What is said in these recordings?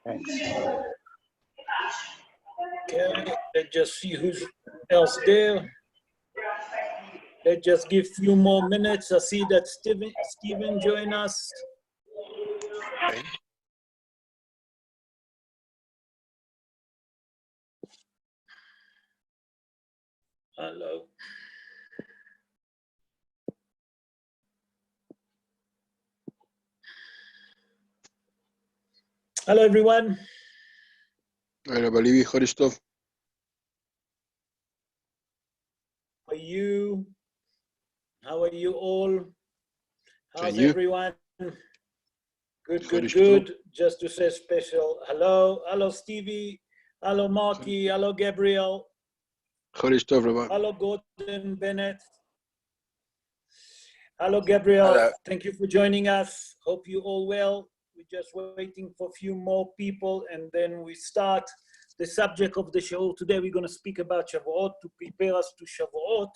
Thanks. Okay, let's just see who's else there. Let's just give a few more minutes. I see that Stephen joined us. Okay. Hello. Hello, everyone. Hi, Rabbi Levy. Chodesh Tov. How are you? How are you all? How's And you? everyone? Good, good, Chodesh good. Just to say special hello. Hello, Stevie. Hello, Marky. Hello, Gabriel. Chodesh Tov, Rabbi. Hello, Gordon Bennett. Hello, Gabriel. Hello. Thank you for joining us. Hope you all well. We're just waiting for a few more people and then we start the subject of the show. Today we're going to speak about Shavuot to prepare us to Shavuot.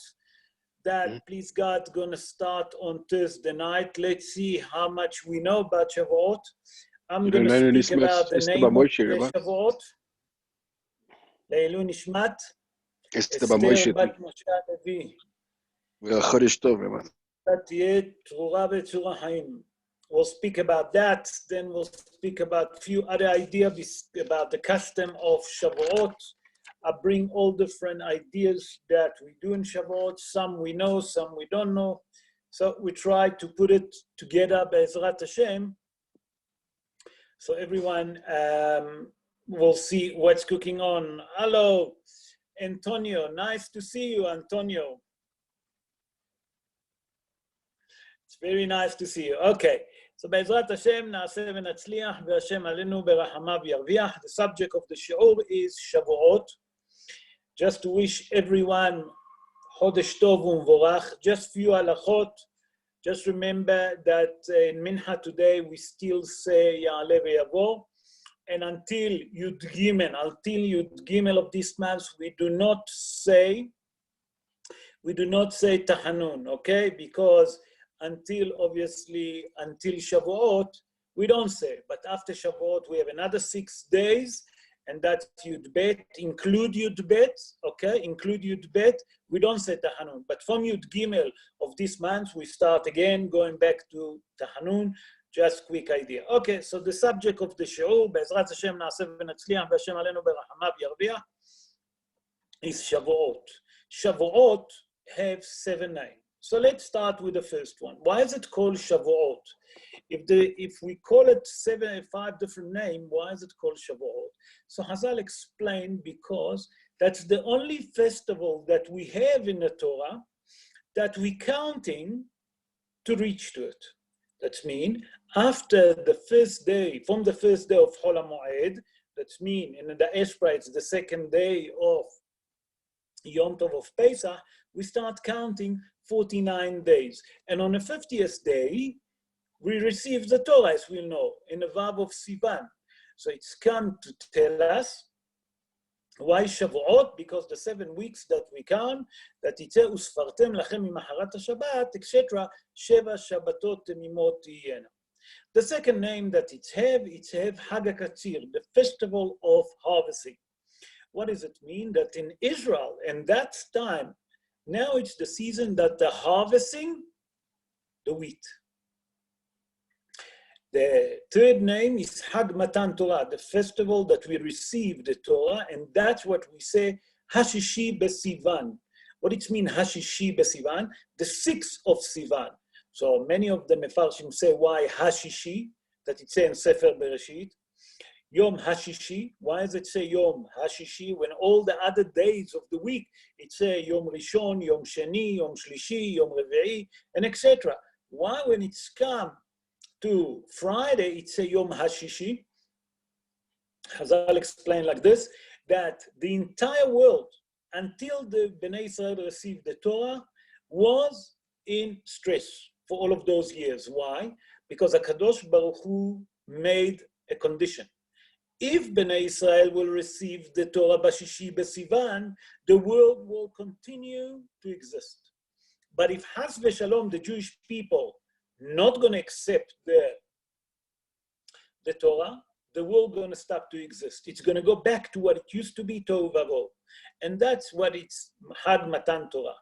That, please God, going to start on Thursday night. Let's see how much we know about Shavuot. I'm going to speak about the name of the Shavuot. Leilu Nishmat. Esther bat Moshe Levy. Chodesh Tov, Rabbi. We'll speak about that. Then we'll speak about a few other ideas about the custom of Shavuot. I bring all different ideas that we do in Shavuot. Some we know, some we don't know. So we try to put it together, Be'ezrat Hashem. So everyone will see what's cooking on. Hello, Antonio. Nice to see you, Antonio. It's very nice to see you. Okay. So Be'ezrat Hashem, na'aseh v'natzliach, ve'Hashem alenu berachamav yarviach. The subject of the shiur is Shavuot. Just to wish everyone Chodesh Tov u'Mvorach. Just few halachot. Just remember that in Mincha today we still say Ya'aleh ve'yavo. And until Yud Gimel of this month, we do not say Tahanun, okay? Because until Shavuot, we don't say. But after Shavuot, we have another 6 days, and that's Yud Bet, include Yud Bet, okay? Include Yud Bet, we don't say Tahanun. But from Yud Gimel of this month, we start again, going back to Tahanun. Just quick idea. Okay, so the subject of the shiur, Be'ezrat Hashem na'aseh v'natzliach, ve'Hashem alenu berachamav yarviach, is Shavuot. Shavuot have 7 names. So let's start with the first one. Why is it called Shavuot? If we call it 5 different names, why is it called Shavuot? So Hazal explained because that's the only festival that we have in the Torah that we're counting to reach to it. That means after the first day, from the first day of Chol HaMoed, that means in the Eshra, it's the second day of Yom Tov of Pesach, we start counting 49 days. And on the 50th day, we receive the Torah, as we know, in the Vav of Sivan. So it's come to tell us why Shavuot, because the 7 weeks that we count, that Yitzeh usfartem lachem mimaharat HaShabbat, etc., Sheva Shabbatot Temimot tihiyena. The second name that it's have Hag HaKatzir, the festival of harvesting. What does it mean? That in Israel, and that time, now it's the season that they're harvesting the wheat. The third name is Hag Matan Torah, the festival that we receive the Torah, and that's what we say, Hashishi Besivan. What it means, Hashishi Besivan? The 6th of Sivan. So many of the Mefarshim say, why Hashishi? That it says in Sefer Bereshit. Yom Hashishi. Why does it say Yom Hashishi when all the other days of the week, it say Yom Rishon, Yom Sheni, Yom Shlishi, Yom Revi'i, and etc. Why when it's come to Friday, it's a Yom Hashishi? Hazal explained like this, that the entire world, until the Bnei Israel received the Torah, was in stress for all of those years. Why? Because HaKadosh Baruch Hu made a condition. If Bnei Israel will receive the Torah Bashishi Besivan, the world will continue to exist. But if Has v'Shalom, the Jewish people, not going to accept the Torah, the world going to stop to exist. It's going to go back to what it used to be, Tohu Vavohu. And that's what it's Hag Matan Torah.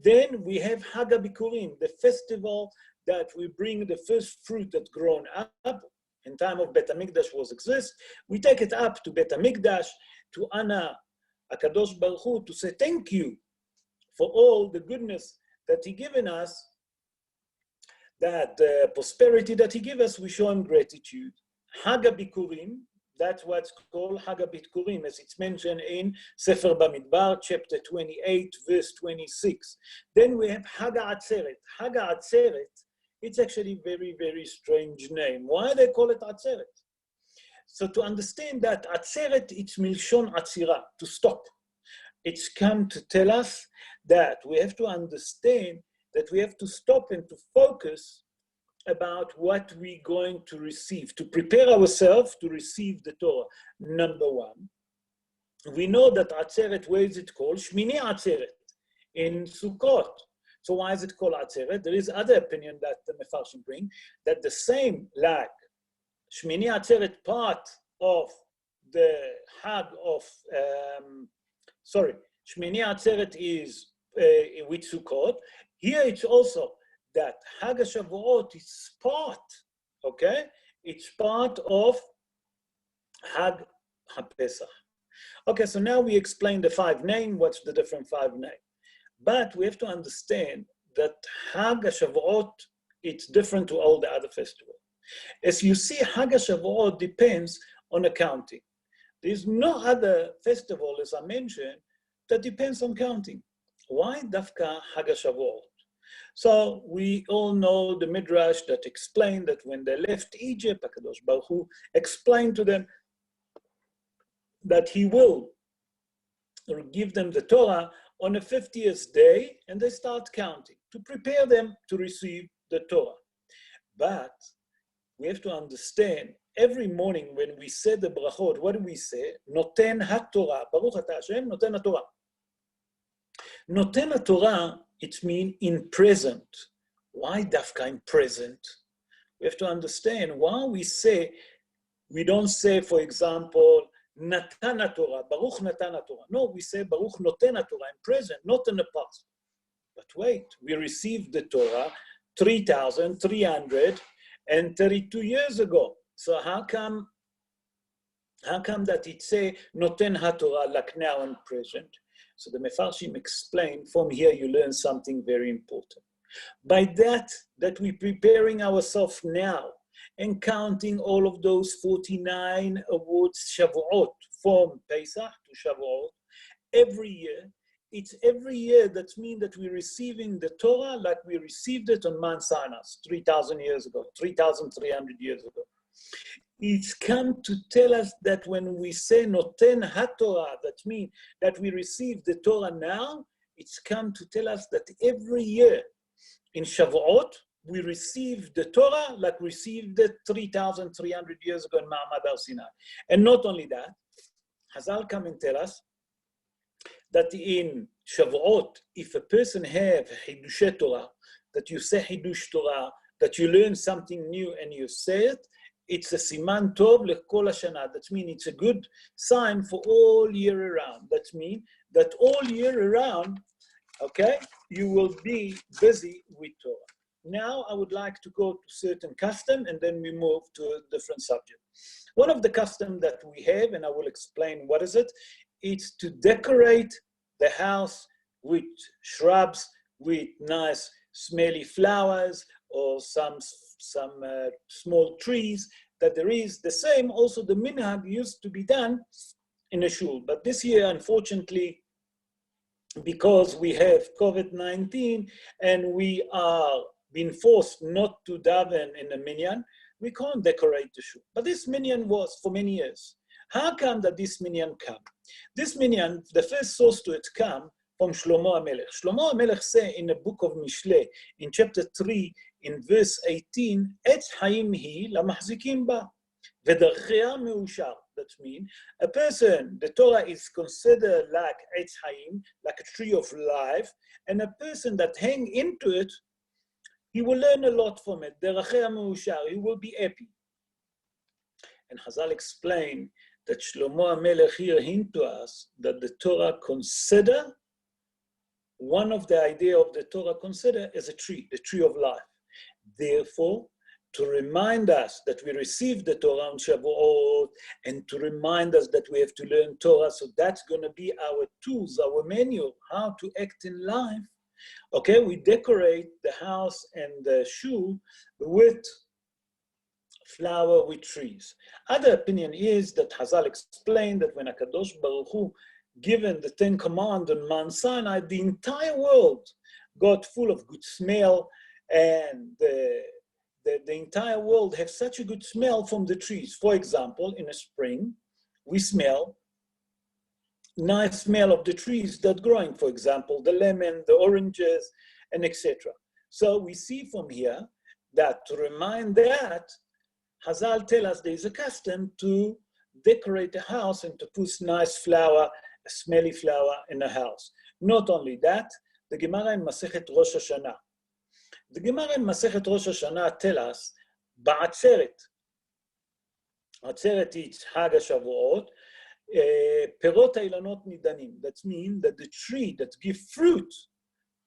Then we have Hag HaBikurim, the festival that we bring the first fruit that grown up in time of Bet HaMikdash was exist. We take it up to Bet HaMikdash to honor HaKadosh Baruch Hu, to say thank you for all the goodness that he given us, that prosperity that he gave us, we show him gratitude. Hag HaBikurim, that's what's called Hag HaBikurim, as it's mentioned in Sefer Bamidbar, chapter 28, verse 26. Then we have Hag HaAtzeret. Hag HaAtzeret, it's actually a very, very strange name. Why they call it Atzeret? So to understand that Atzeret, it's Milshon Atzira, to stop. It's come to tell us that we have to understand that we have to stop and to focus about what we're going to receive, to prepare ourselves to receive the Torah. Number one, we know that Atzeret, where is it called? Shmini Atzeret, in Sukkot. So why is it called Atzeret? There is other opinion that the Mefarshim bring, that the same like Shmini Atzeret, part of the Hag of, Shmini Atzeret is with Sukkot. Here it's also that Hag HaShavuot is part, okay? It's part of Hag HaPesach. Okay, so now we explain the 5 names, what's the different 5 names. But we have to understand that Hag HaShavuot, it's different to all the other festivals. As you see, Hag HaShavuot depends on accounting. There's no other festival, as I mentioned, that depends on counting. Why Dafka Hag HaShavuot? So we all know the Midrash that explained that when they left Egypt, HaKadosh Baruch Hu explained to them that he will give them the Torah on the 50th day, and they start counting to prepare them to receive the Torah. But we have to understand, every morning when we say the brachot, what do we say? Noten HaTorah, Baruch Ata Hashem, Noten HaTorah. Noten HaTorah, it means in present. Why Dafka in present? We have to understand why we don't say, for example, Natan HaTorah, Baruch Natan HaTorah. No, we say Baruch Noten HaTorah in present, not in the past. But wait, we received the Torah 3,332 years ago. So how come that it say Noten HaTorah like now and present? So the Mefarshim explain, from here you learn something very important. By that we're preparing ourselves now and counting all of those 49 awards Shavuot, from Pesach to Shavuot, every year. It's every year that means that we're receiving the Torah like we received it on Mount Sinai 3,000 years ago, 3,300 years ago. It's come to tell us that when we say Noten HaTorah, that means that we receive the Torah now, it's come to tell us that every year in Shavuot, we receive the Torah like we received it 3,300 years ago in Ma'amad Har Sinai. And not only that, Hazal come and tell us that in Shavuot, if a person have Hidush Torah, that you say Hidush Torah, that you learn something new and you say it, it's a siman tov lekol hashana. That means it's a good sign for all year around. That means that all year around, okay, you will be busy with Torah. Now I would like to go to certain custom and then we move to a different subject. One of the custom that we have, and I will explain what is it, it's to decorate the house with shrubs, with nice smelly flowers, or some small trees, that there is the same. Also the minhag used to be done in a shul. But this year, unfortunately, because we have COVID-19 and we are being forced not to daven in a minyan, we can't decorate the shul. But this minyan was for many years. How come that this minyan come? This minyan, the first source to it come from Shlomo HaMelech. Shlomo HaMelech say in the book of Mishlei, in chapter 3, in verse 18, Etz Haim hi lamahzikim ba, v'darchea meushar. That means a person, the Torah is considered like Etz Haim, like a tree of life, and a person that hang into it, he will learn a lot from it. Derachea meushar, he will be happy. And Chazal explained that Shlomo HaMelech here hint to us that the Torah consider, one of the idea of the Torah consider is a tree, the tree of life. Therefore, to remind us that we received the Torah on Shavuot, and to remind us that we have to learn Torah, so that's going to be our tools, our manual, how to act in life. Okay, we decorate the house and the shul with flower, with trees. Other opinion is that Chazal explained that when HaKadosh Baruch Hu given the 10 Commandments on Mount Sinai, the entire world got full of good smell, and the entire world has such a good smell from the trees. For example, in the spring, we smell nice smell of the trees that growing, for example, the lemon, the oranges, and etc. So we see from here that to remind that, Chazal tell us there is a custom to decorate the house and to put nice flower, a smelly flower in the house. Not only that, the Gemara in Masechet Rosh Hashanah. The Gemara in Masechet Rosh Hashanah tell us, Ba'atzeret. Atzeret is Chag HaShavuot, Perot HaIlanot Nidanim. That means that the tree that give fruit,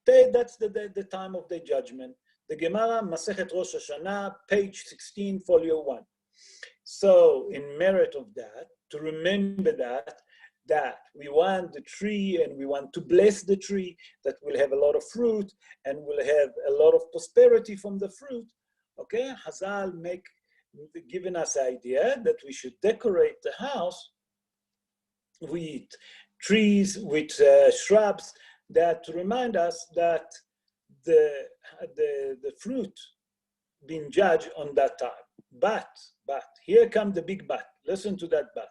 that's the time of the judgment. The Gemara, Masechet Rosh Hashanah, page 16, folio 1. So, in merit of that, to remember that we want the tree and we want to bless the tree, that will have a lot of fruit and will have a lot of prosperity from the fruit. Okay, Chazal given us the idea that we should decorate the house with trees, with shrubs, that to remind us that the fruit being judged on that time. But, here comes the big but. Listen to that but.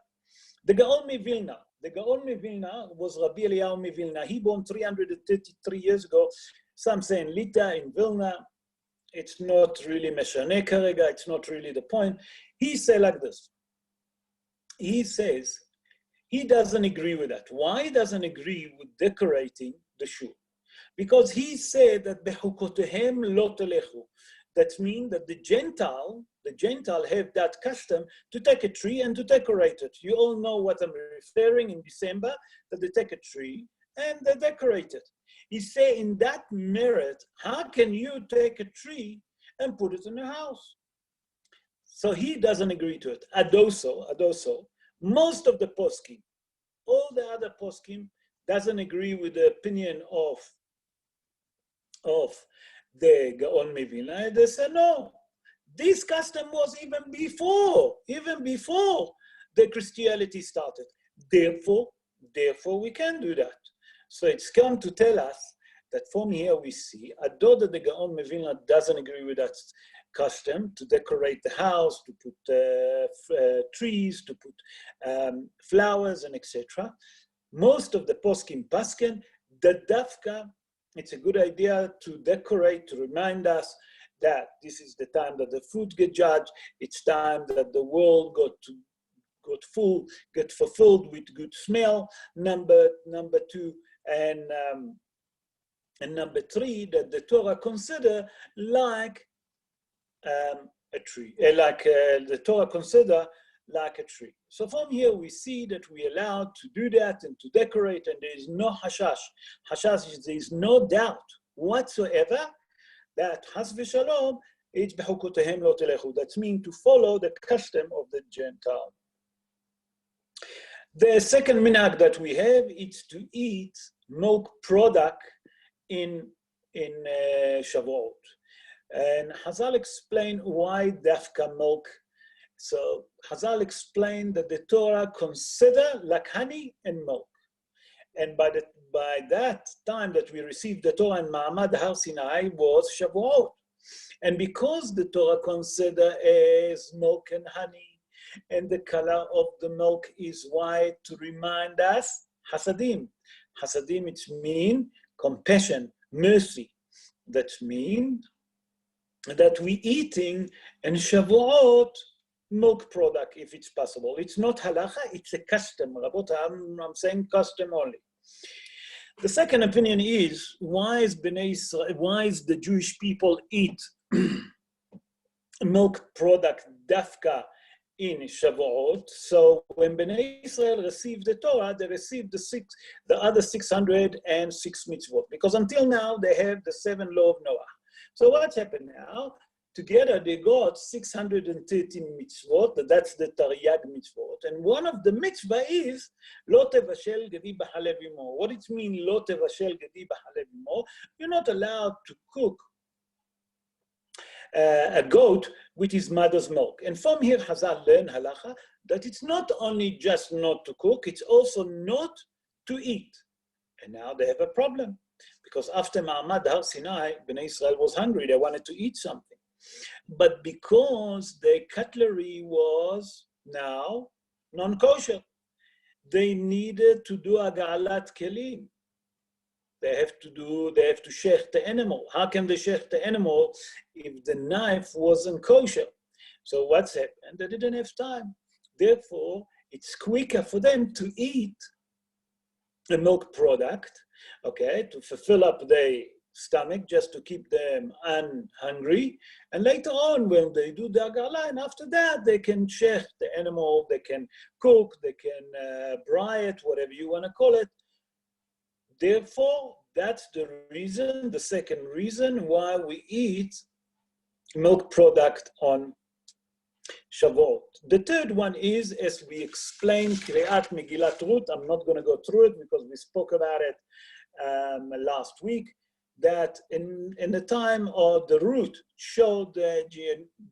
The Gaon Mivilna. The Gaon Mivilna was Rabbi Eliyahu Mivilna. He born 333 years ago. Some say in Lita, in Vilna. It's not really Meshaneh Karega. It's not really the point. He said like this. He says he doesn't agree with that. Why he doesn't agree with decorating the shul? Because he said that bechukotehem lo telechu. That means that the Gentile have that custom to take a tree and to decorate it. You all know what I'm referring in December, that they take a tree and they decorate it. He say in that merit, how can you take a tree and put it in a house? So he doesn't agree to it. Adoso, most of the poskim, all the other poskim doesn't agree with the opinion of the Gaon Mivilna. They say no. This custom was even before the Christianity started. Therefore, we can do that. So it's come to tell us that from here we see, although the Gaon Mivilna doesn't agree with that custom to decorate the house, to put trees, to put flowers and etc. Most of the poskim pasken, the dafka, it's a good idea to decorate, to remind us that this is the time that the food get judged. It's time that the world get fulfilled with good smell. Number two, and number three, that the Torah consider like a tree, the Torah consider like a tree. So from here we see that we are allowed to do that and to decorate, and there is no hashash. Hashash is there is no doubt whatsoever that has v'shalom, it's bechukotehem lo telechu. That means to follow the custom of the Gentile. The second minhag that we have is to eat milk product in Shavuot. And Chazal explained why dafka milk. So Chazal explained that the Torah consider like honey and milk. And by that time that we received the Torah in Ma'amad Har Sinai was Shavuot. And because the Torah consider as milk and honey, and the color of the milk is white to remind us hasadim. Hasadim, it means compassion, mercy. That means that we eating in Shavuot milk product if it's possible. It's not halacha, it's a custom. I'm saying custom only. The second opinion is why is the Jewish people eat milk product dafka in Shavuot. So when Bnei Israel received the Torah, they received the other 606 mitzvot, because until now they have the 7 law of Noah. So what happened now? Together they got 613 mitzvot, that's the Taryag mitzvot. And one of the mitzvah is, Lo tevashel gedi b'halev imo. What it means, Lo tevashel gedi b'halev imo? You're not allowed to cook a goat with his mother's milk. And from here, Hazal learn halacha that it's not only just not to cook, it's also not to eat. And now they have a problem, because after Ma'amad Har Sinai, Bnei Israel was hungry, they wanted to eat something. But because the cutlery was now non-kosher, they needed to do agalat kelim. They have to shech the animal. How can they shech the animal if the knife wasn't kosher? So what's happened? They didn't have time. Therefore, it's quicker for them to eat a milk product, okay, to fulfill up their stomach, just to keep them hungry. And later on, when they do the agala, and after that, they can shech the animal, they can cook, they can braai it, whatever you want to call it. Therefore, that's the reason, the second reason why we eat milk product on Shavuot. The third one is, as we explained, Kriyat Megillat Ruth. I'm not going to go through it because we spoke about it last week, that in the time of the Ruth showed the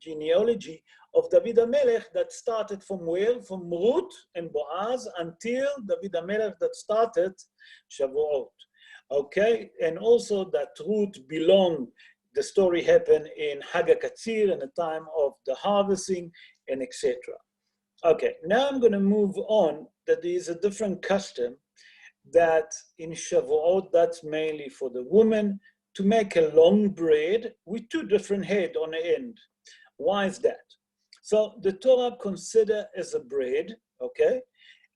genealogy of David HaMelech that started from where? From Ruth and Boaz until David HaMelech that started Shavuot. Okay, and also that Ruth belonged, the story happened in Hag HaKatzir, in the time of the harvesting, and etc. Okay, now I'm going to move on, that there is a different custom that in Shavuot, that's mainly for the woman, to make a long bread with 2 different heads on the end. Why is that? So the Torah consider as a bread, okay?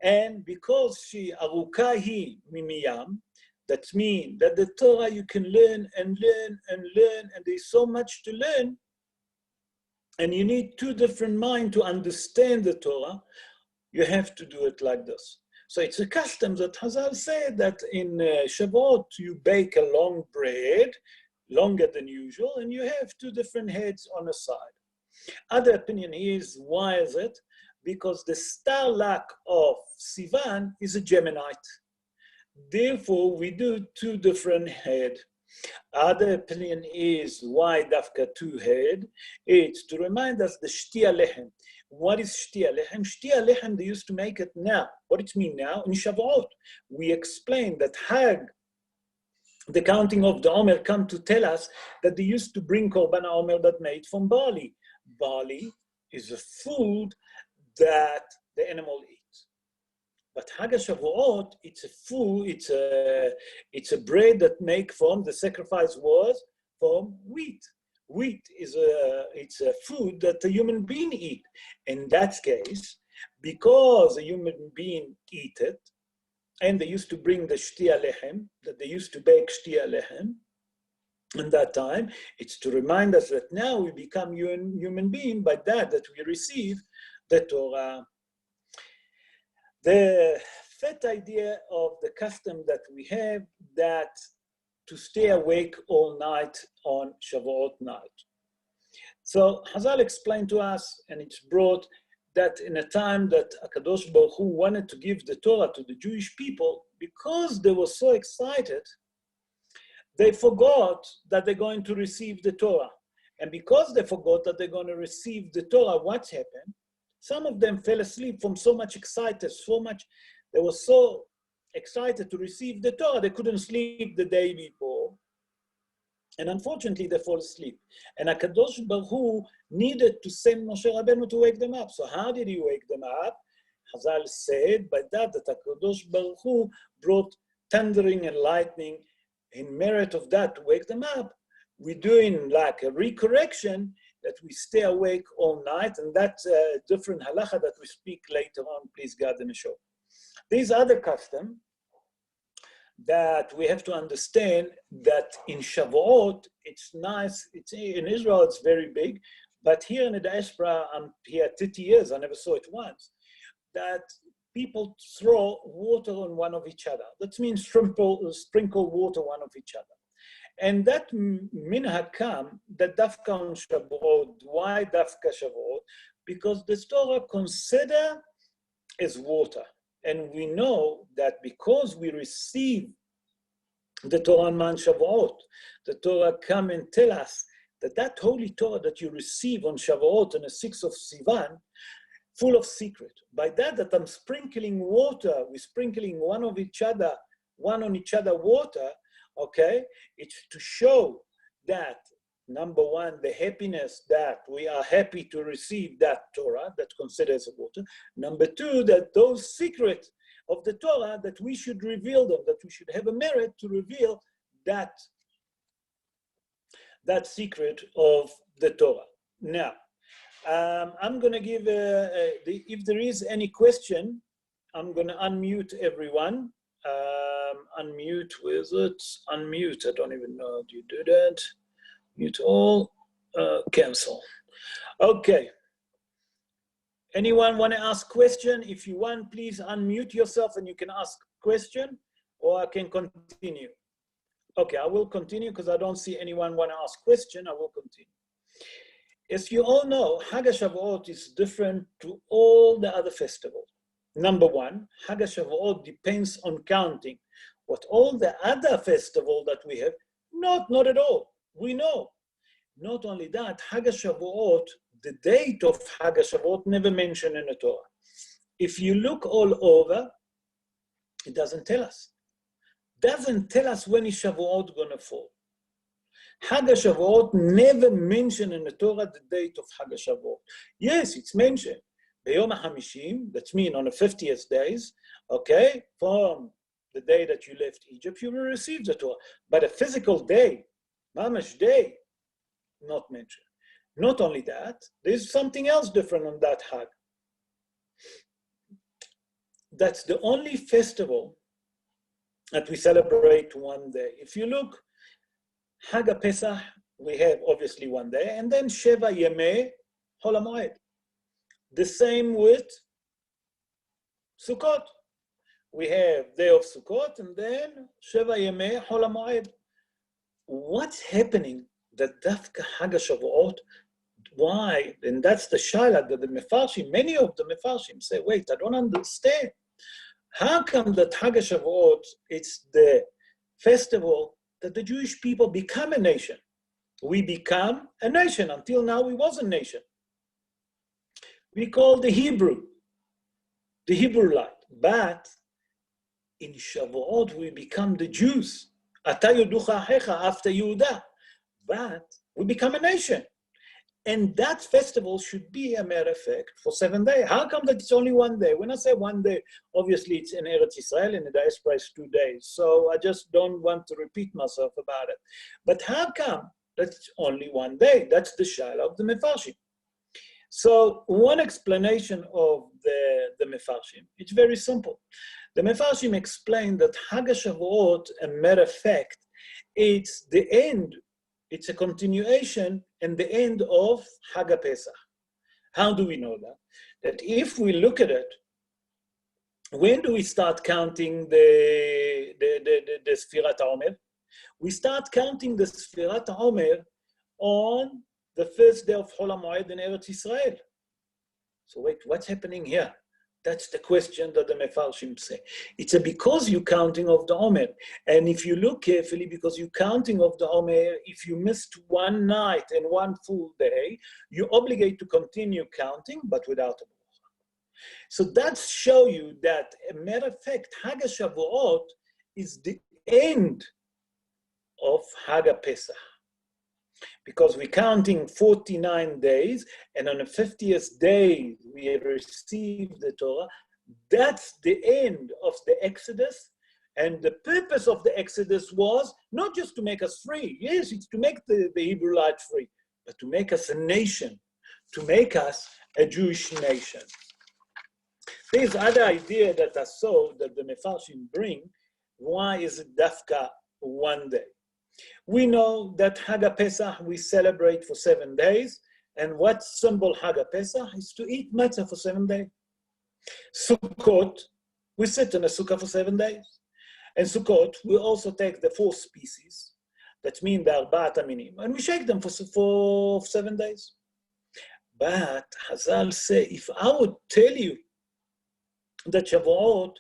And because she arukahi mimiyam, that means that the Torah you can learn and learn and learn, and there's so much to learn, and you need 2 different minds to understand the Torah, you have to do it like this. So it's a custom that Hazal said that in Shavuot you bake a long bread, longer than usual, and you have 2 different heads on the side. Other opinion is, why is it? Because the star luck of Sivan is a Geminite. Therefore, we do 2 different heads. Other opinion is, why dafka 2 head? It's to remind us the shtia lechem. What is shtia lechem? Shtia lechem, they used to make it now. What it mean now? In Shavuot, we explained that Hag, the counting of the Omer, come to tell us that they used to bring Korban Omer that made from barley. Barley is a food that the animal eats. But Hag HaShavuot, it's a food, it's a bread that make from, the sacrifice was from wheat. Wheat is it's a food that a human being eat. In that case, because a human being eat it, and they used to bring the shtia lechem, that they used to bake shtia lechem, in that time, it's to remind us that now we become human being by that we receive the Torah. The fifth idea of the custom that we have, that to stay awake all night on Shavuot night. So Hazal explained to us, and it's brought, that in a time that HaKadosh Baruch Hu wanted to give the Torah to the Jewish people, because they were so excited, they forgot that they're going to receive the Torah. And because they forgot that they're going to receive the Torah, what happened? Some of them fell asleep from so much excited, they were so excited to receive the Torah, they couldn't sleep the day before. And unfortunately, they fall asleep. And HaKadosh Baruch Hu needed to send Moshe Rabbeinu to wake them up. So how did he wake them up? Hazal said by that HaKadosh Baruch Hu brought thundering and lightning. In merit of that, to wake them up, we're doing like a recorrection, that we stay awake all night, and that's a different halacha that we speak later on, please God, in the show. These other custom that we have to understand that in Shavuot, it's nice, it's in Israel, it's very big, But here in the diaspora, I'm here 30 years, I never saw it once, that people throw water on one of each other. That means sprinkle water one of each other. And that minhag come that dafka on Shavuot. Why dafka Shavuot? Because the Torah consider as water. And we know that because we receive the Torah man Shavuot, the Torah come and tell us that that holy Torah that you receive on Shavuot on the 6th of Sivan, full of secret. By that I'm sprinkling water, we're sprinkling one on each other water, okay? It's to show that, number one, the happiness that we are happy to receive that Torah that considers water. Number two, that those secrets of the Torah, that we should reveal them, that we should have a merit to reveal that secret of the Torah. Now, I'm going to give, if there is any question, I'm going to unmute everyone. Unmute, where is it? Unmute, I don't even know how do you do that. Mute all, cancel. Okay. Anyone want to ask question? If you want, please unmute yourself and you can ask question, or I can continue. Okay, I will continue because I don't see anyone want to ask question. I will continue. As you all know, Hag HaShavuot is different to all the other festivals. Number one, Hag HaShavuot depends on counting. What all the other festivals that we have, not at all. We know. Not only that, Hag HaShavuot, the date of Hag HaShavuot never mentioned in the Torah. If you look all over, it doesn't tell us. Doesn't tell us when is Shavuot going to fall. Hag HaShavuot never mentioned in the Torah the date of Hag HaShavuot. Yes, it's mentioned. B'yom HaChamishim, that means on the 50th days, okay, from the day that you left Egypt, you will receive the Torah. But a physical day, mamash day, not mentioned. Not only that, there's something else different on that Hag. That's the only festival that we celebrate one day. If you look, Hag HaPesach, we have obviously one day, and then Sheva Yemei Chol HaMoed. The same with Sukkot. We have day of Sukkot, and then Sheva Yemei Chol HaMoed. What's happening that Dafka Hag HaShavuot, why? And that's the shaila that the Mefarshim, many of the Mefarshim say, wait, I don't understand. How come that Hag HaShavuot, it's the festival that the Jewish people become a nation? We become a nation. Until now, we was a nation. We call the Hebrew light. But in Shavuot, we become the Jews. Ata yoducha achecha, after Yehuda. But we become a nation. And that festival should be a matter of fact for 7 days. How come that it's only one day? When I say one day, obviously it's in Eretz Israel, and the diaspora is 2 days. So I just don't want to repeat myself about it. But how come that it's only 1 day? That's the shaila of the Mefarshim. So one explanation of the Mefarshim, it's very simple. The Mefarshim explained that Hag HaShavuot, a matter of fact, it's the end. It's a continuation and the end of Hag HaPesach. How do we know that? That if we look at it, when do we start counting the Sfirat HaOmer? We start counting the Sfirat HaOmer on the first day of Chol HaMoed in Eretz Israel. So wait, what's happening here? That's the question that the Mefarshim say. It's because you're counting of the Omer. And if you look carefully, because you're counting of the Omer, if you missed one night and one full day, you're obligated to continue counting, but without a bracha. So that shows you that, a matter of fact, Hag HaShavuot is the end of Hag HaPesach. Because we're counting 49 days, and on the 50th day, we receive the Torah. That's the end of the Exodus. And the purpose of the Exodus was not just to make us free. Yes, it's to make the Hebrewites free, but to make us a nation, to make us a Jewish nation. There's other idea that I saw that the Mefarshim bring. Why is it dafka 1 day? We know that Hag HaPesach we celebrate for 7 days, And what symbol Hag Pesach is to eat matzah for 7 days. Sukkot, we sit in a sukkah for 7 days. And Sukkot, we also take the 4 species, that mean the Arba'at Aminim, and we shake them for 7 days. But Hazal say, if I would tell you that Shavuot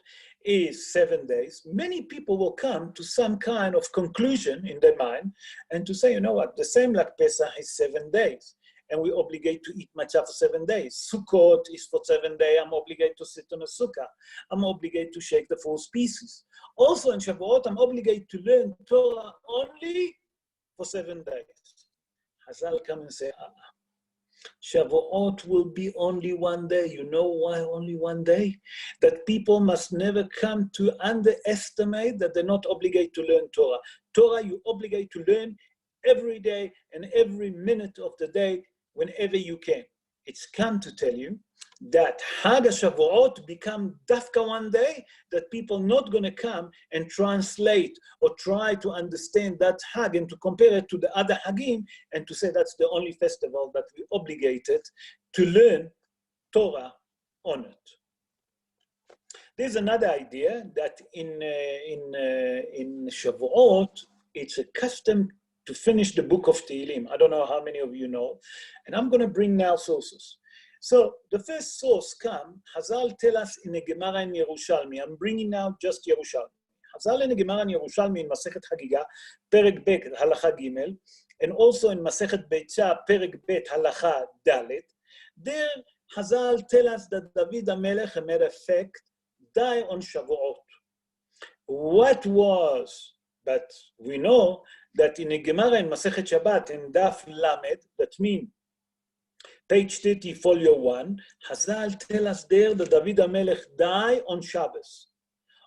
is 7 days, many people will come to some kind of conclusion in their mind and to say, you know what, the same like Pesach is 7 days, and we obligate to eat matzah for 7 days. Sukkot is for 7 days, I'm obligated to sit on a sukkah. I'm obligated to shake the 4 species. Also in Shavuot, I'm obligated to learn Torah only for 7 days. Hazal come and say, Shavuot will be only 1 day. You know why only 1 day? That people must never come to underestimate that they're not obligated to learn Torah. Torah you obligate to learn every day and every minute of the day whenever you can. It's come to tell you that Hag HaShavuot become dafka 1 day, that people not going to come and translate or try to understand that Hag and to compare it to the other Hagim and to say that's the only festival that we obligated to learn Torah on it. There's another idea that in Shavuot, it's a custom to finish the book of Tehillim. I don't know how many of you know, and I'm going to bring now sources. So the first source come, Hazal tell us in the Gemara in Yerushalmi. I'm bringing now just Yerushalmi. Hazal in the Gemara in Yerushalmi in Masechet Hagiga, Perek Bet, Halacha Gimel, and also in Masechet Beitza, Perek Bet, Halacha Dalet. There, Hazal tell us that David HaMelech, a matter of fact, died on Shavuot. What was, but we know that in the Gemara in Masechet Shabbat, in Daf Lamed, that means page 30, folio 1, Hazal tell us there that David HaMelech died on Shabbos.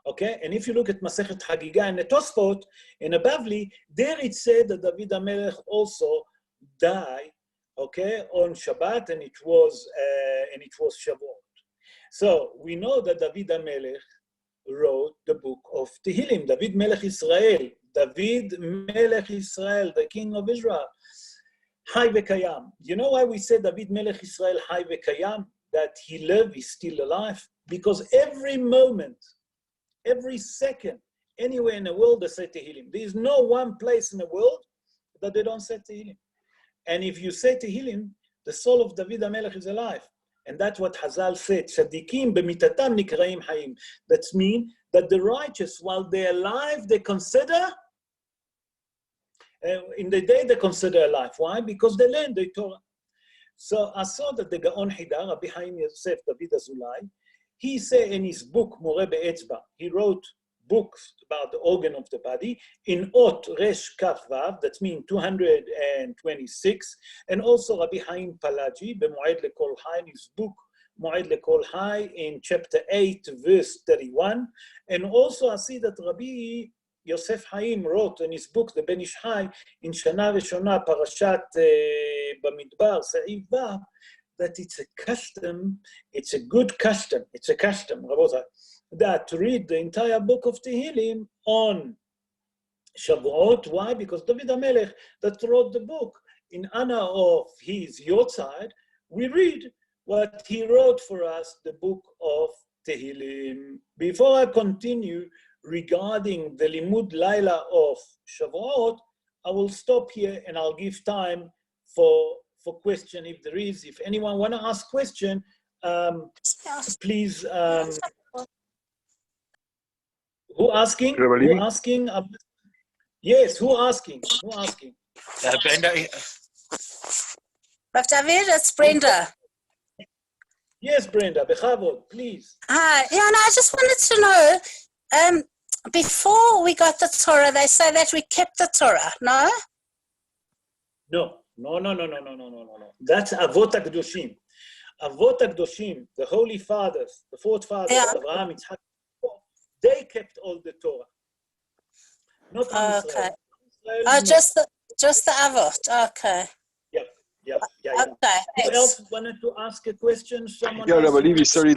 Okay, and if you look at Masechet Hagiga and the Tosfot, in a Bavli, there it said that David HaMelech also died, okay, on Shabbat, and it was Shavuot. So we know that David HaMelech wrote the book of Tehillim, David Melech Israel, David Melech Israel, the king of Israel. Chai v'kayam. You know why we say David Melech Israel Chai v'kayam? That he lived, he's still alive? Because every moment, every second, anywhere in the world, they say Tehillim. There is no one place in the world that they don't say Tehillim. And if you say Tehillim, the soul of David HaMelech is alive. And that's what Hazal said, Tzadikim b'mitatam nikraim hayim. That means that the righteous, while they're alive, they consider, in the day they consider alive. Why? Because they learn the Torah. So I saw that the Gaon Hidar, Rabbi Chaim Yosef David Azulai, he said in his book, More Be'etzba, he wrote books about the organ of the body, in Ot Resh Kaf Vav, that means 226, and also Rabbi Chaim Palaji, B'Moed Lekol Hai, in his book, Moed Lekol Hai, in chapter 8, verse 31, and also I see that Rabbi Yosef Chaim wrote in his book, the Ben Ish Hai, in Shana Rishona, Parashat Bamidbar, Se'if Vav, that it's a custom, it's a good custom, Rabbi, that to read the entire book of Tehillim on Shavuot. Why? Because David HaMelech that wrote the book, in honor of his Yortzeit, we read what he wrote for us, the book of Tehillim. Before I continue regarding the Limud Laila of Shavuot, I will stop here and I'll give time for question if there is. If anyone want to ask question, please. Who asking? Who asking? Yes, who asking? Who asking? Brenda. Rav David, it's Brenda. Yes, Brenda, Bechavod, please. Hi. Yeah, no, I just wanted to know, before we got the Torah, they say that we kept the Torah, no? No. That's Avot HaKadoshim. Avot HaKadoshim, the Holy Fathers, the forefathers, yeah. Abraham, Yitzhak, they kept all the Torah. Not Israel. Okay. Israel, oh, just the Avot. Okay. Yeah. Okay. Who else wanted to ask a question? Someone? Yeah, Rabbi Levy, sorry.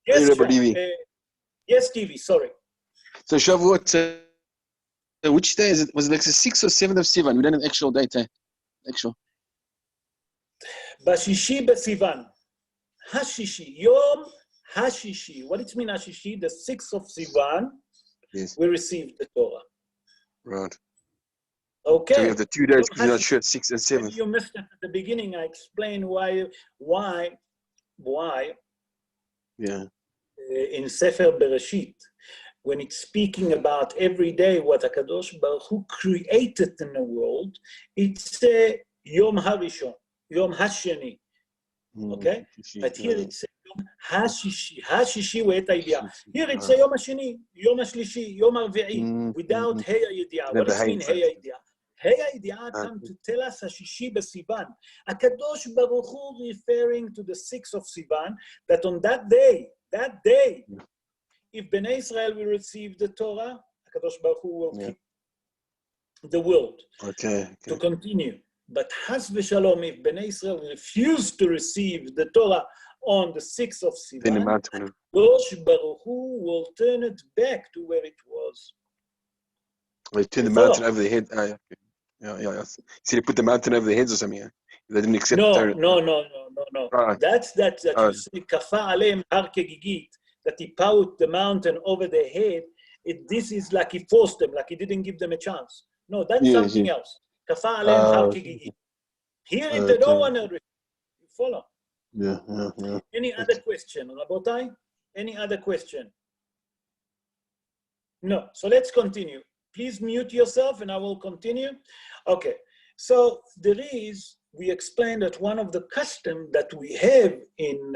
Yes, Rabbi Levy. Yes, TV, sorry. So Shavuot, which day is it? Was it like the 6th or 7th of Sivan? We don't have actual date, Actual. בשישי בסיוון. השישי, יום השישי. What does it mean השישי? The 6th of Sivan, Yes. we received the Torah. Right. Okay. So we have the 2 days because you're not sure it's 6th and 7th. You missed it at the beginning. I explained why. Yeah. In Sefer Bereshit, when it's speaking about every day what HaKadosh Baruch Hu created in the world, it's Yom HaRishon, Yom HaSheni. Okay? But here it's Yom HaShishi. HaShishi ואת הידיעה. Here it's Yom HaSheni, Yom HaShlishi, Yom HaRvi'i, without Hey HaYedi'ah. What does it mean Hey HaYedi'ah? Hey HaYedi'ah come to tell us HaShishi b'Sivan. HaKadosh Baruch Hu referring to the 6th of Sivan, that on that day, if Bnei Israel will receive the Torah, HaKadosh Baruch Hu will keep the world to continue. But Has v'Shalom, if Bnei Israel refuse to receive the Torah on the 6th of Sivan, HaKadosh Baruch Hu will turn it back to where it was. They turn the mountain over their head. Yeah. See, they put the mountain over their heads or something. Yeah? They didn't accept the Torah. No. Right. That's that you see, kafa aleim har kegigit, that he put the mountain over their head. This is like he forced them, like he didn't give them a chance. No, that's something else. Kafa aleim har kegigit. Here, if they don't want to, you follow. Yeah. Any other question, Rabotai? Any other question? No. So let's continue. Please mute yourself and I will continue. Okay. So we explained that one of the customs that we have in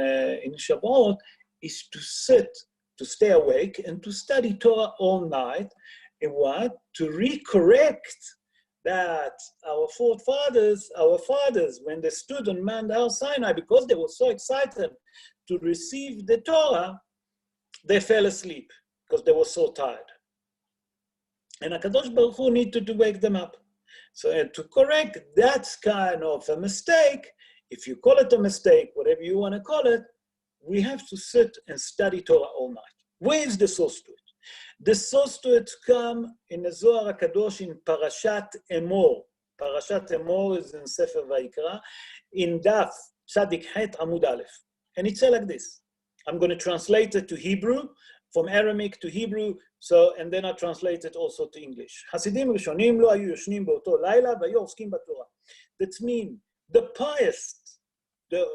Shavuot is to stay awake and to study Torah all night. And what? To recorrect that our fathers, when they stood on Mount Sinai, because they were so excited to receive the Torah, they fell asleep because they were so tired. And HaKadosh Baruch Hu needed to wake them up. So to correct that kind of a mistake, if you call it a mistake, whatever you want to call it, we have to sit and study Torah all night. Where is the source to it? The source to it come in the Zohar HaKadosh in Parashat Emor. Parashat Emor is in Sefer Vayikra, in Daf Tzadik Het Amud Aleph. And it says like this. I'm going to translate it to Hebrew, from Aramaic to Hebrew, and then I translate it also to English. Hasidim Rishonim lo hayu yoshnim beoto laila v'hayu oskim b'Torah. That means the pious, the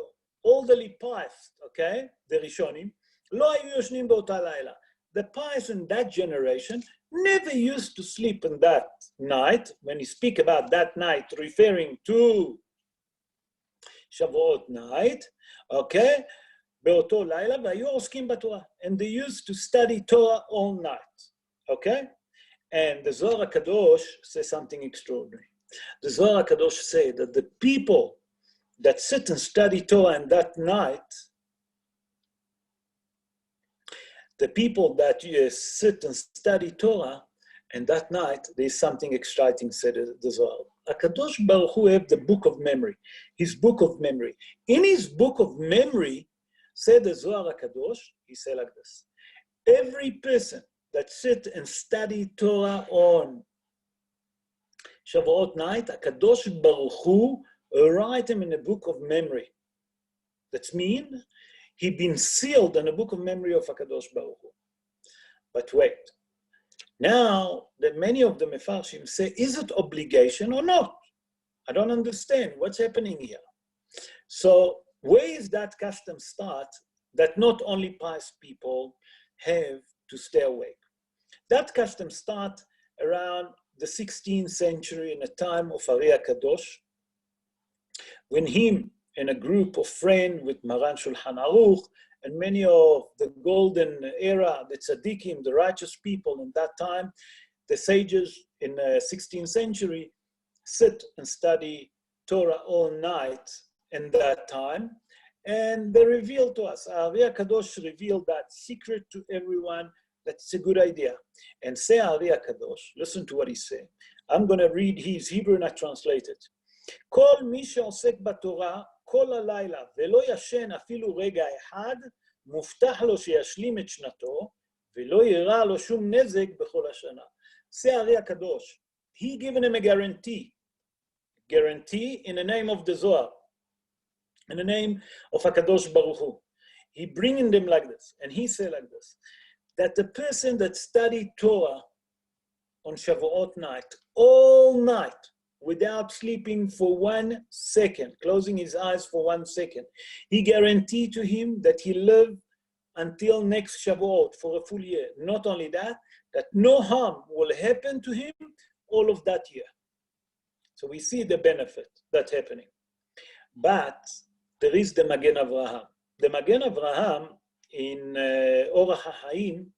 elderly pious, okay, the Rishonim, lo hayu yoshnim beoto laila. The pious in that generation never used to sleep in that night. When you speak about that night, referring to Shavuot night, okay, באותו לילה, והיו עוסקים בתורה. And they used to study Torah all night. Okay? And the Zohar HaKadosh says something extraordinary. The Zohar HaKadosh says that the people that sit and study Torah in that night, sit and study Torah, and that night there's something exciting, said the Zohar. HaKadosh Baruch Hu have the book of memory, his book of memory. In his book of memory, said the Zohar HaKadosh, he said like this: every person that sit and study Torah on Shavuot night, HaKadosh Baruch Hu write him in a book of memory. That means he been sealed in a book of memory of HaKadosh Baruch Hu. But wait, now that many of the Mefarshim say, is it obligation or not? I don't understand what's happening here. So where is that custom start that not only pious people have to stay awake? That custom start around the 16th century in the time of Ari HaKadosh, when him and a group of friends with Maran Shulchan Aruch and many of the golden era, the tzaddikim, the righteous people in that time, the sages in the 16th century, sit and study Torah all night in that time, and they revealed to us, Ari HaKadosh revealed that secret to everyone, that it's a good idea. And say Ari HaKadosh, listen to what he said. I'm going to read his Hebrew and I translate it. כל מי שעוסק בתורה כל הלילה ולא ישן אפילו רגע אחד, מובטח לו שישלים את שנתו ולא יראה לו שום נזק בכל השנה. Say Ari HaKadosh, he given him a guarantee in the name of the Zohar. in the name of HaKadosh Baruch Hu. He bringing them like this, and he said like this, that the person that studied Torah on Shavuot night, all night, without sleeping for 1 second, closing his eyes for 1 second, he guaranteed to him that he live until next Shavuot for a full year. Not only that, that no harm will happen to him all of that year. So we see the benefit that's happening. But there is the Magen Avraham. The Magen Avraham in Orach HaHaim,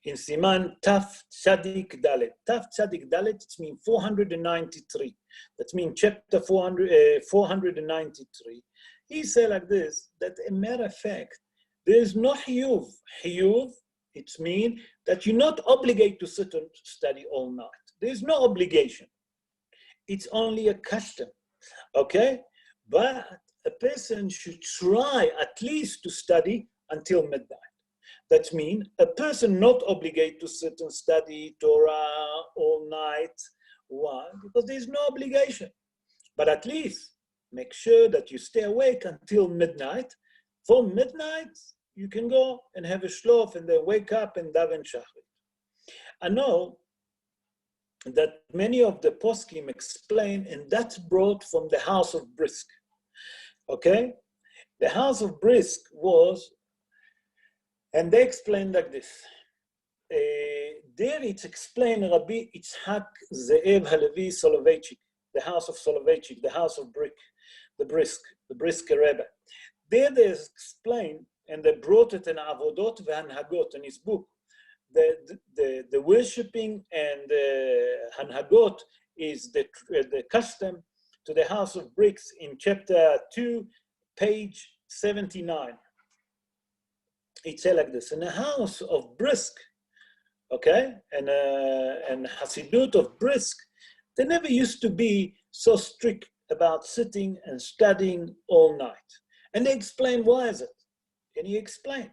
in Siman Taf Tzadik Dalet. Taf Tzadik Dalet, it means 493. That means chapter 493. He said like this, that a matter of fact, there is no Hiyuv. Hiyuv, it means that you're not obligated to sit and study all night. There is no obligation. It's only a custom, okay? But a person should try at least to study until midnight. That means a person not obligated to sit and study Torah all night. Why? Because there's no obligation. But at least make sure that you stay awake until midnight. From midnight, you can go and have a shlof and then wake up and daven shachrit. I know that many of the poskim explain, and that's brought from the house of Brisk. Okay? The house of Brisk was, and they explain like this. There it's explained Rabbi Yitzhak Ze'ev Halevi Soloveitchik, the house of Soloveitchik, the house of the Brisk Rebbe. There they explain, and they brought it in Avodot ve'Hanhagot in his book. The worshipping and the Hanhagot is the custom to the house of bricks in chapter 2, page 79. It says like this, in the house of Brisk, okay, and Hasidut of Brisk, they never used to be so strict about sitting and studying all night. And they explain why is it. Can you explain?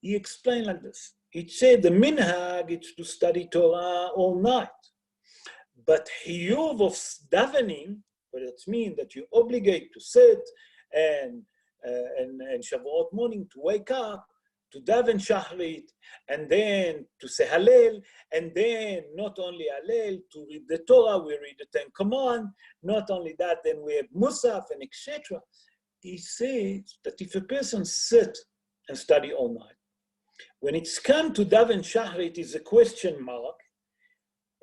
He explained like this. He said the minhag is to study Torah all night. But hiyuv of davening, what it means that you obligate to sit and Shavuot morning to wake up, to daven shachrit, and then to say Hallel, and then not only Hallel, to read the Torah, we read the Ten Commandments, not only that, then we have Musaf and etc. He says that if a person sit and study all night, when it's come to daven shachrit, is a question mark,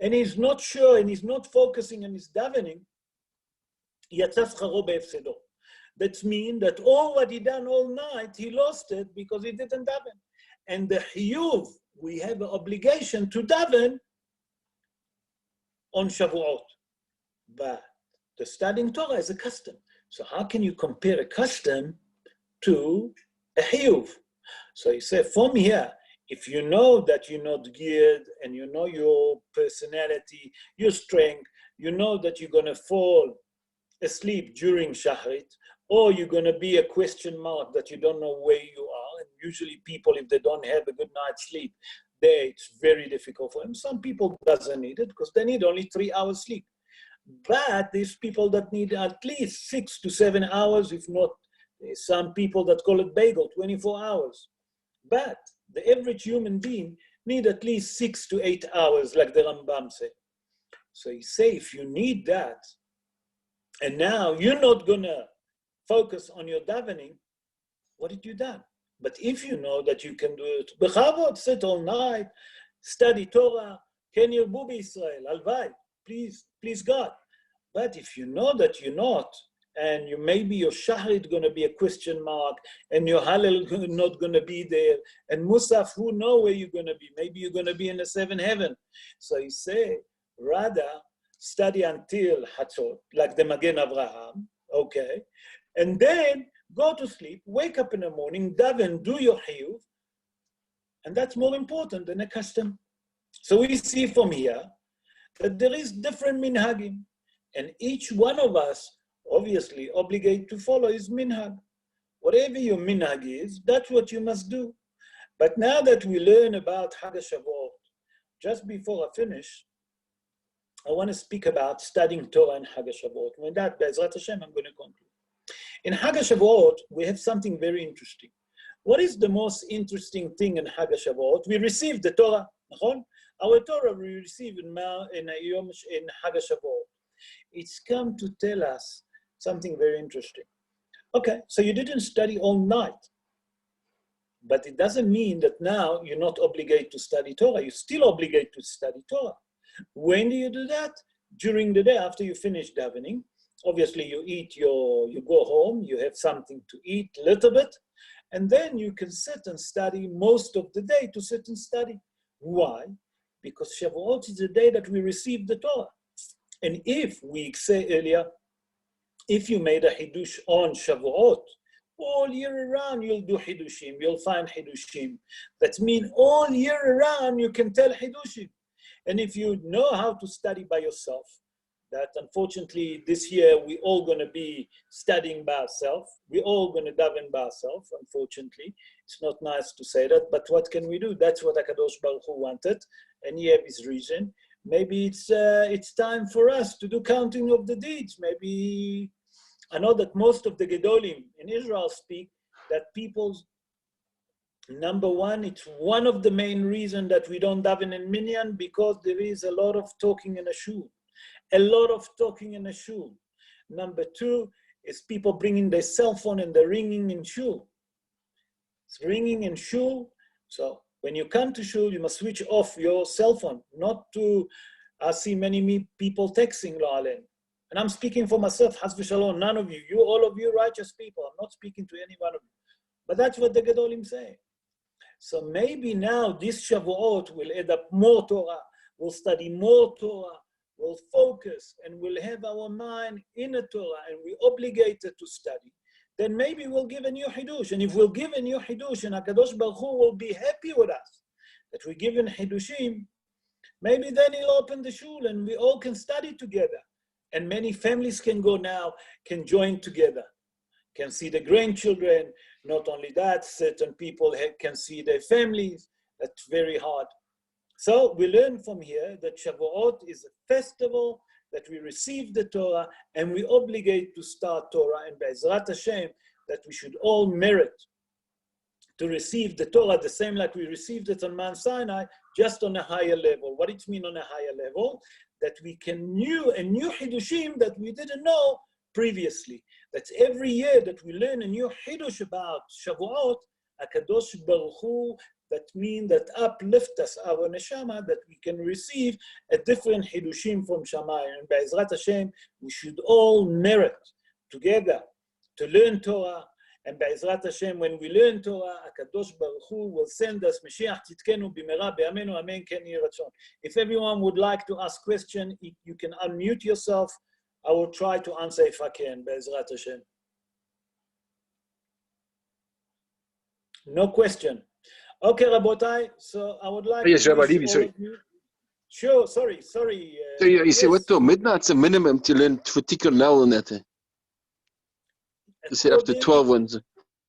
and he's not sure and he's not focusing on his davening, יצא שכרו בהפסדו. That means that all what he done all night, he lost it because he didn't daven. And the hiyuv, we have an obligation to daven on Shavuot. But the studying Torah is a custom. So how can you compare a custom to a hiyuv? So he said, from here, if you know that you're not geared and you know your personality, your strength, you know that you're going to fall asleep during Shachrit, or you're going to be a question mark that you don't know where you are. And usually people, if they don't have a good night's sleep, it's very difficult for them. Some people doesn't need it because they need only 3 hours sleep. But these people that need at least 6 to 7 hours, if not some people that call it bagel, 24 hours. But the average human being need at least 6 to 8 hours, like the Rambam said. So he say, if you need that, and now you're not gonna focus on your davening, what did you done? But if you know that you can do it, bechavot, sit all night, study Torah, Ken Yirbu Israel, Alvai, please God. But if you know that you're not, and maybe your Shachrit gonna be a question mark, and your Hallel not gonna be there, and Musaf, who know where you're gonna be? Maybe you're gonna be in the seventh heaven. So he say, rather study until Hatzot, like the Magen Avraham, okay, and then go to sleep, wake up in the morning, daven, do your hiyuv, and that's more important than a custom. So we see from here that there is different minhagim, and each one of us obviously obligated to follow his minhag. Whatever your minhag is, that's what you must do. But now that we learn about Chag HaShavuot, just before I finish, I want to speak about studying Torah and Chag HaShavuot. With that, Be'ezrat Hashem, I'm going to conclude. In Hag HaShavuot, we have something very interesting. What is the most interesting thing in Hag HaShavuot? We received the Torah, our Torah we received in Hag HaShavuot. It's come to tell us something very interesting. Okay, so you didn't study all night, but it doesn't mean that now you're not obligated to study Torah. You're still obligated to study Torah. When do you do that? During the day after you finish davening. Obviously you go home, you have something to eat a little bit, and then you can sit and study most of the day to sit and study. Why? Because Shavuot is the day that we receive the Torah. And if we say earlier, if you made a Hidush on Shavuot, all year around you'll do Hidushim, you'll find Hidushim. That means all year around you can tell Hidushim. And if you know how to study by yourself, that unfortunately this year we're all going to be studying by ourselves. We're all going to daven by ourselves, unfortunately. It's not nice to say that, but what can we do? That's what HaKadosh Baruch Hu wanted, and he have his reason. Maybe it's time for us to do counting of the deeds. Maybe, I know that most of the Gedolim in Israel speak that people's, number one, it's one of the main reasons that we don't daven in Minyan, because there is a lot of talking in a shul. A lot of talking in a shul. Number two is people bringing their cell phone and they're ringing in shul. It's ringing in shul. So when you come to shul, you must switch off your cell phone, not to, I see many people texting, lo alen. And I'm speaking for myself, Chas v'shalom, none of you, all of you righteous people. I'm not speaking to any one of you. But that's what the Gedolim say. So maybe now this Shavuot will add up more Torah, we'll study more Torah, we'll focus, and we'll have our mind in a Torah, and we're obligated to study. Then maybe we'll give a new Hidush. And if we'll give a new Hidush, and HaKadosh Baruch Hu will be happy with us, that we're given Hidushim, maybe then he'll open the shul and we all can study together. And many families can go now, can join together, can see the grandchildren. Not only that, certain people can see their families. That's very hard. So we learn from here that Shavuot is a festival that we receive the Torah and we obligate to start Torah, and Be'ezrat Hashem, that we should all merit to receive the Torah the same like we received it on Mount Sinai, just on a higher level. What it means on a higher level? That we can know a new Hidushim that we didn't know previously. That's every year that we learn a new Hidush about Shavuot, HaKadosh Baruch Hu, that means that uplift us, our neshama, that we can receive a different Hidushim from Shamayim. And Be'ezrat Hashem, we should all merit together to learn Torah. And Be'ezrat Hashem, when we learn Torah, HaKadosh Baruch Hu will send us Mashiach Tzidkenu b'mera be'amenu, amen ken yeh ratzon. If everyone would like to ask question, you can unmute yourself. I will try to answer if I can, Be'ezrat Hashem. No question. Okay, Rabotai, so I would like yes, to Rabbi wish Levy, sorry. Sure, sorry. So you say what though? Midnight's a minimum to learn for Tikkun now and that. You say after 12 ones.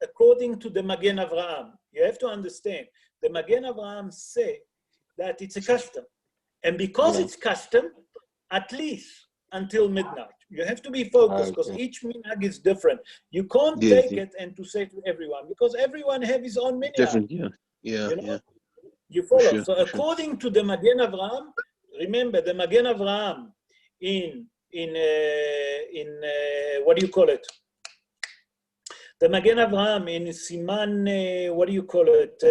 According to the Magen Avraham, you have to understand, the Magen Avraham say that it's a custom. And because it's custom, at least until midnight. You have to be focused because each minhag is different. You can't take it and to say to everyone, because everyone have his own minhag. Different, You follow. Sure, so according to the Magen Avraham, remember the Magen Avraham in what do you call it? The Magen Avraham in Siman, what do you call it?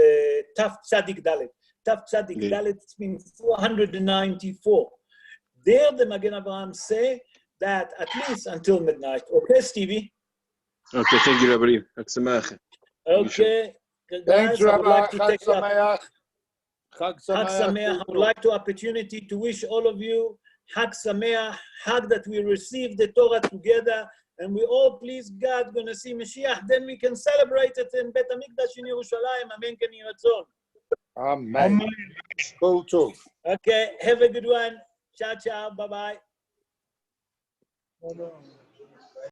Taf Tzadik Dalet. Taf Tzadik Dalet, it's been 494. There the Magen Avraham say that at least until midnight. Okay, Stevie? Okay, thank you, Rabbi. Okay. Thanks, Rabbi. Chag Sameach. Chag Sameach. I would like to opportunity to wish all of you Chag Sameach, Chag that we receive the Torah together, and we all, please God, going to see Mashiach. Then we can celebrate it in Bet HaMikdash in Yerushalayim. Amen. Ken yeh ratzon. Amen. Cool too. Okay. Have a good one. Ciao, ciao. Bye-bye.